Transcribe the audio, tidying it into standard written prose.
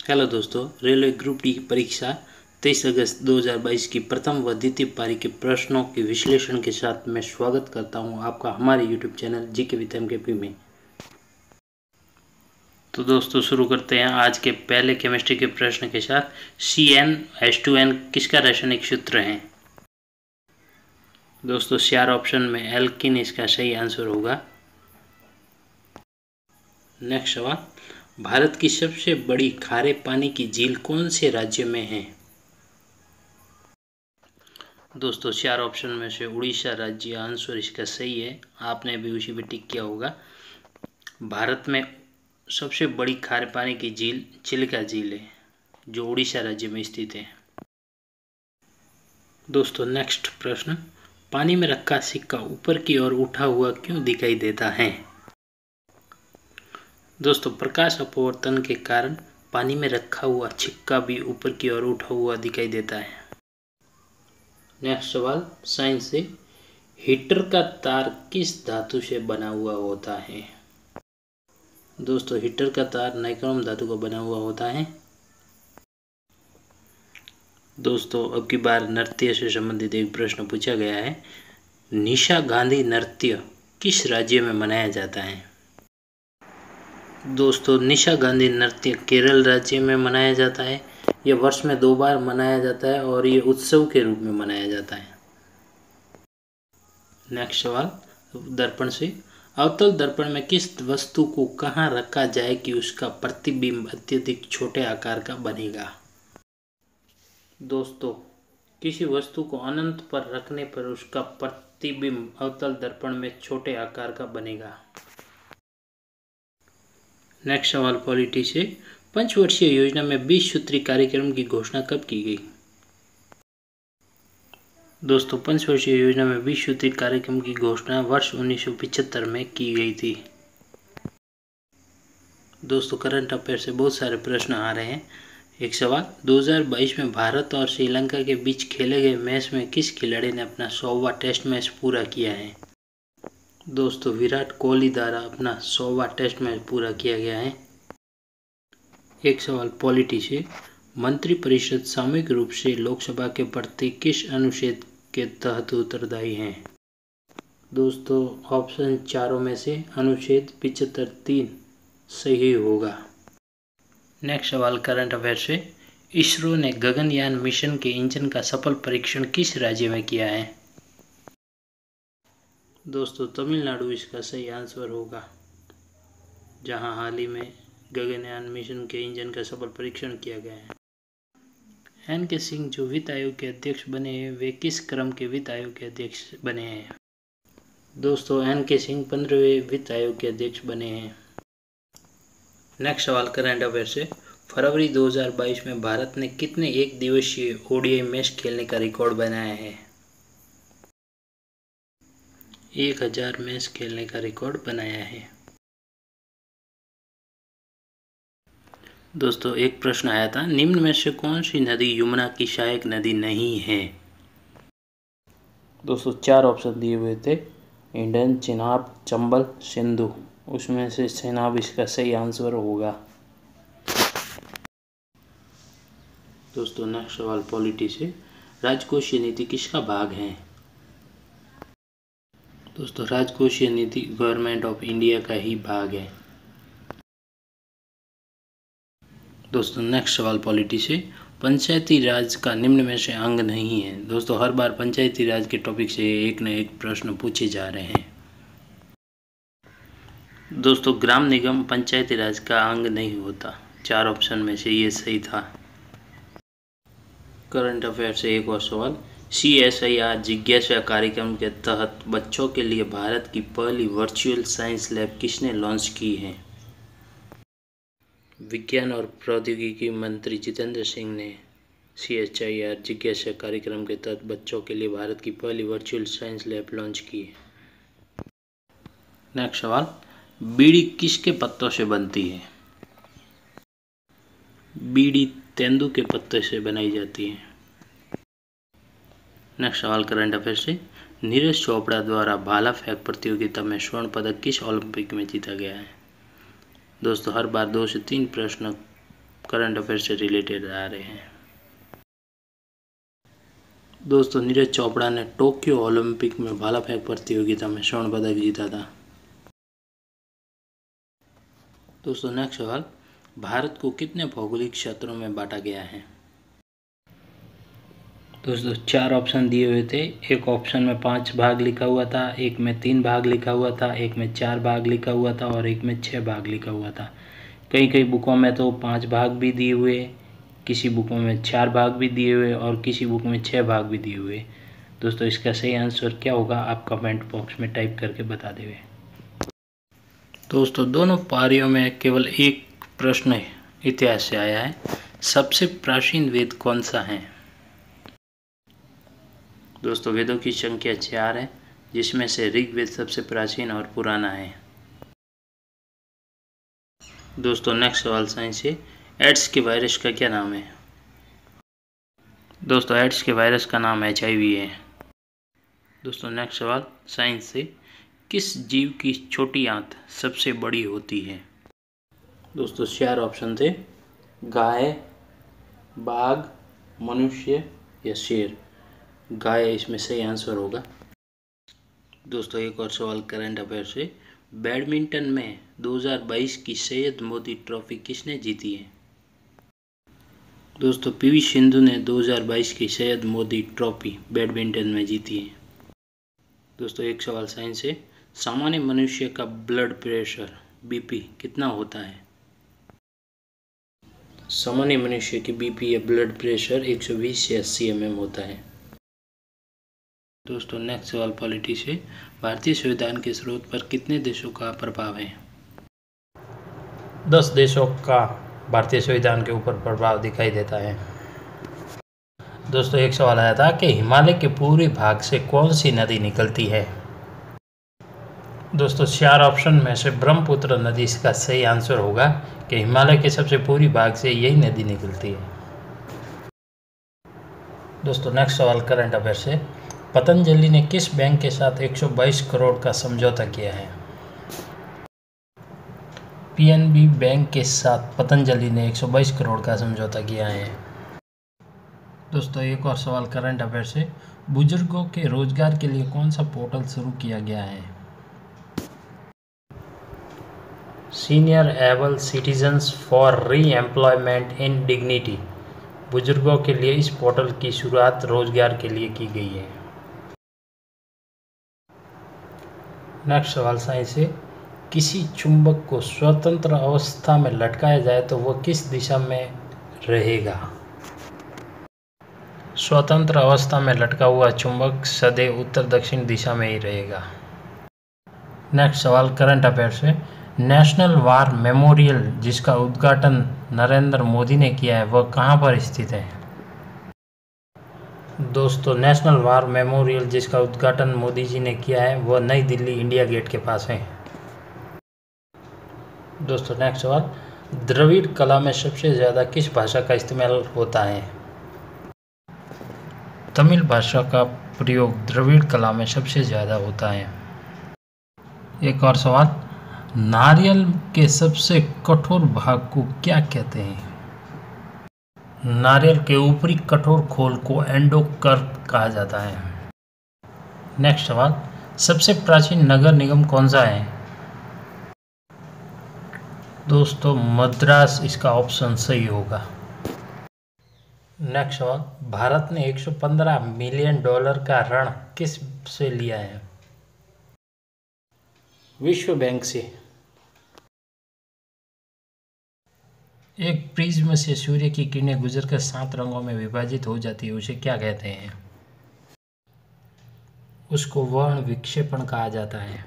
Hello दोस्तों, railway group D की परीक्षा 23 अगस्त 2022 की प्रथम व द्वितीय पारी के प्रश्नों के विश्लेषण के साथ मैं स्वागत करता हूं आपका हमारे YouTube channel GK with MKP में। तो दोस्तों शुरू करते हैं आज के पहले केमिस्ट्री के प्रश्न के साथ। CnH2n किसका रासायनिक सूत्र है? दोस्तों 4 ऑप्शन में एल्किन इसका सही आंसर होगा। नेक्स्ट सवाल, भारत की सबसे बड़ी खारे पानी की झील कौन से राज्य में है? दोस्तों 4 ऑप्शन में से उड़ीसा राज्य आंसर इसका सही है। आपने भी उसी पे टिक किया होगा। भारत में सबसे बड़ी खारे पानी की झील चिलिका झील है, जो उड़ीसा राज्य में स्थित है। दोस्तों नेक्स्ट प्रश्न, पानी में रखा सिक्का ऊपर की ओर उठा हुआ क्यों दिखाई देता है? दोस्तों प्रकाश अपवर्तन के कारण पानी में रखा हुआ सिक्का भी ऊपर की ओर उठा हुआ दिखाई देता है। नेक्स्ट सवाल साइंस से, हीटर का तार किस धातु से बना हुआ होता है? दोस्तों हीटर का तार नाइक्रोम धातु का बना हुआ होता है। दोस्तों अब की बार नृत्य से संबंधित एक प्रश्न पूछा गया है। निशा गांधी नृत्य किस राज्य में मनाया जाता है? दोस्तों निशा गांधी नृत्य केरल राज्य में मनाया जाता है। यह वर्ष में 2 बार मनाया जाता है और ये उत्सव के रूप में मनाया जाता है। नेक्स्ट सवाल दर्पण से, अवतल दर्पण में किस वस्तु को कहाँ रखा जाए कि उसका प्रतिबिंब अत्यधिक छोटे आकार का बनेगा? दोस्तों किसी वस्तु को अनंत पर रखने पर उसका प्रतिबिंब अवतल दर्पण में छोटे आकार का बनेगा। नेक्स्ट सवाल पॉलिटी से, पंचवर्षीय योजना में 20 सूत्री कार्यक्रम की घोषणा कब की गई? दोस्तों पंचवर्षीय योजना में 20 सूत्री कार्यक्रम की घोषणा वर्ष 1975 में की गई थी। दोस्तों करंट अफेयर से बहुत सारे प्रश्न आ रहे हैं। एक सवाल, 2022 में भारत और श्रीलंका के बीच खेले गए मैच में किस खिलाड़ी ने अपना 100वां टेस्ट मैच पूरा किया है? दोस्तों विराट कोहली द्वारा अपना 100वां टेस्ट मैच पूरा किया गया है। एक सवाल पॉलिटी से, मंत्रिपरिषद सामूहिक रूप से लोकसभा के प्रति किस अनुच्छेद के तहत उत्तरदायी है? दोस्तों ऑप्शन चारों में से अनुच्छेद 75(3) सही होगा। नेक्स्ट सवाल करंट अफेयर से, इसरो ने गगनयान मिशन के इंजन का सफल परीक्षण किस राज्य में किया है? दोस्तों तमिलनाडु इसका सही आंसर होगा, जहां हाल ही में गगनयान मिशन के इंजन का सफल परीक्षण किया गया है। NK सिंह जो वित्त आयोग के अध्यक्ष बने हैं, वे किस क्रम के वित्त आयोग के अध्यक्ष बने हैं? दोस्तों NK सिंह 15वें वित्त आयोग के अध्यक्ष बने हैं। नेक्स्ट सवाल करंट अफेयर से, फरवरी 2022 में भारत ने कितने एक दिवसीय ODI मैच खेलने का रिकॉर्ड बनाया है? 1000 मैच खेलने का रिकॉर्ड बनाया है। दोस्तों एक प्रश्न आया था, निम्न में से कौन सी नदी यमुना की सहायक नदी नहीं है? दोस्तों 4 ऑप्शन दिए हुए थे, इंडन, चेनाब, चंबल, सिंधु। उसमें से चेनाब इसका सही आंसर होगा। दोस्तों नेक्स्ट सवाल पॉलिटी से, राजकोषीय नीति किसका भाग है? दोस्तों राजकोषीय नीति गवर्नमेंट ऑफ इंडिया का ही भाग है। दोस्तों नेक्स्ट सवाल पॉलिटी से, पंचायती राज का निम्न में से अंग नहीं है। दोस्तों हर बार पंचायती राज के टॉपिक से एक न एक प्रश्न पूछे जा रहे हैं। दोस्तों ग्राम निगम पंचायती राज का अंग नहीं होता। 4 ऑप्शन में से ये सही था। करंट अफेयर से एक और सवाल, CSIR जिज्ञासा कार्यक्रम के तहत बच्चों के लिए भारत की पहली वर्चुअल साइंस लैब किसने लॉन्च की है? विज्ञान और प्रौद्योगिकी मंत्री जितेंद्र सिंह ने CSIR जिज्ञासा कार्यक्रम के तहत बच्चों के लिए भारत की पहली वर्चुअल साइंस लैब लॉन्च की है। नेक्स्ट सवाल, बीड़ी किसके पत्तों से बनती है? बीड़ी तेंदू के पत्ते से बनाई जाती है। नेक्स्ट सवाल करंट अफेयर से, नीरज चोपड़ा द्वारा भाला फेंक प्रतियोगिता में स्वर्ण पदक किस ओलंपिक में जीता गया है? दोस्तों हर बार 2 से 3 प्रश्न करंट अफेयर से रिलेटेड आ रहे हैं। दोस्तों, नीरज चोपड़ा ने टोक्यो ओलंपिक में भाला फेंक प्रतियोगिता में स्वर्ण पदक जीता था। दोस्तों, नेक्स्ट सवाल, भारत को कितने भौगोलिक क्षेत्रों में बांटा गया है? दोस्तों, 4 ऑप्शन दिए हुए थे। एक ऑप्शन में 5 भाग लिखा हुआ था, एक में 3 भाग लिखा हुआ था, एक में 4 भाग लिखा हुआ था और एक में 6 भाग लिखा हुआ था। कई बुकों में तो 5 भाग भी दिए हुए, किसी बुकों में 4 भाग भी दिए हुए और किसी बुक में 6 भाग भी दिए हुए। दोस्तों, इसका सही आंसर क्या होगा आप कमेंट बॉक्स में टाइप करके बता देंगे। दोस्तों, दोनों पारियों में केवल एक प्रश्न इतिहास से आया है। सबसे प्राचीन वेद कौन सा है? दोस्तों, वेदों की संख्या 4 है, जिसमें से ऋग्वेद सबसे प्राचीन और पुराना है। दोस्तों, नेक्स्ट सवाल साइंस से, एड्स के वायरस का क्या नाम है? दोस्तों, एड्स के वायरस का नाम HIV है। दोस्तों, नेक्स्ट सवाल साइंस से, किस जीव की छोटी आंत सबसे बड़ी होती है? दोस्तों, 4 ऑप्शन थे, गाय, बाघ, मनुष्य या शेर। गाय इसमें सही आंसर होगा। दोस्तों, एक और सवाल करंट अफेयर से, बैडमिंटन में 2022 की सैयद मोदी ट्रॉफी किसने जीती है? दोस्तों, PV सिंधु ने 2022 की सैयद मोदी ट्रॉफी बैडमिंटन में जीती है। दोस्तों, एक सवाल साइंस से, सामान्य मनुष्य का ब्लड प्रेशर BP कितना होता है? सामान्य मनुष्य की BP या ब्लड प्रेशर 120 से 80 mm होता है। दोस्तों, नेक्स्ट सवाल पॉलिटी से, भारतीय संविधान के स्रोत पर कितने देशों का प्रभाव है? 10 देशों का भारतीय संविधान के ऊपर प्रभाव दिखाई देता है। दोस्तों, एक सवाल आया था कि हिमालय के पूर्वी भाग से कौन सी नदी निकलती है? दोस्तों, 4 ऑप्शन में से ब्रह्मपुत्र नदी इसका सही आंसर होगा कि हिमालय के सबसे पूर्वी भाग से यही नदी निकलती है। दोस्तों, नेक्स्ट सवाल करंट अफेयर से, पतंजलि ने किस बैंक के साथ 122 करोड़ का समझौता किया है? PNB बैंक के साथ पतंजलि ने 122 करोड़ का समझौता किया है। दोस्तों, एक और सवाल करंट अफेयर से, बुजुर्गों के रोजगार के लिए कौन सा पोर्टल शुरू किया गया है? सीनियर एबल सिटीजन्स फॉर री एम्प्लॉयमेंट इन डिग्निटी। बुजुर्गों के लिए इस पोर्टल की शुरुआत रोजगार के लिए की गई है। नेक्स्ट सवाल साइंस से, किसी चुंबक को स्वतंत्र अवस्था में लटकाया जाए तो वह किस दिशा में रहेगा? स्वतंत्र अवस्था में लटका हुआ चुंबक सदैव उत्तर दक्षिण दिशा में ही रहेगा। नेक्स्ट सवाल करंट अफेयर से, नेशनल वार मेमोरियल जिसका उद्घाटन नरेंद्र मोदी ने किया है वह कहाँ पर स्थित है? दोस्तों, नेशनल वार मेमोरियल जिसका उद्घाटन मोदी जी ने किया है वह नई दिल्ली इंडिया गेट के पास है। दोस्तों, नेक्स्ट सवाल, द्रविड़ कला में सबसे ज़्यादा किस भाषा का इस्तेमाल होता है? तमिल भाषा का प्रयोग द्रविड़ कला में सबसे ज़्यादा होता है। एक और सवाल, नारियल के सबसे कठोर भाग को क्या कहते हैं? नारियल के ऊपरी कठोर खोल को एंडोकर्प कहा जाता है। नेक्स्ट सवाल, सबसे प्राचीन नगर निगम कौन सा है? दोस्तों, मद्रास इसका ऑप्शन सही होगा। नेक्स्ट सवाल, भारत ने $115 मिलियन का ऋण किस से लिया है? विश्व बैंक से। एक प्रिज्म से सूर्य की किरणें गुजरकर 7 रंगों में विभाजित हो जाती है, उसे क्या कहते हैं? उसको वर्ण विक्षेपण कहा जाता है।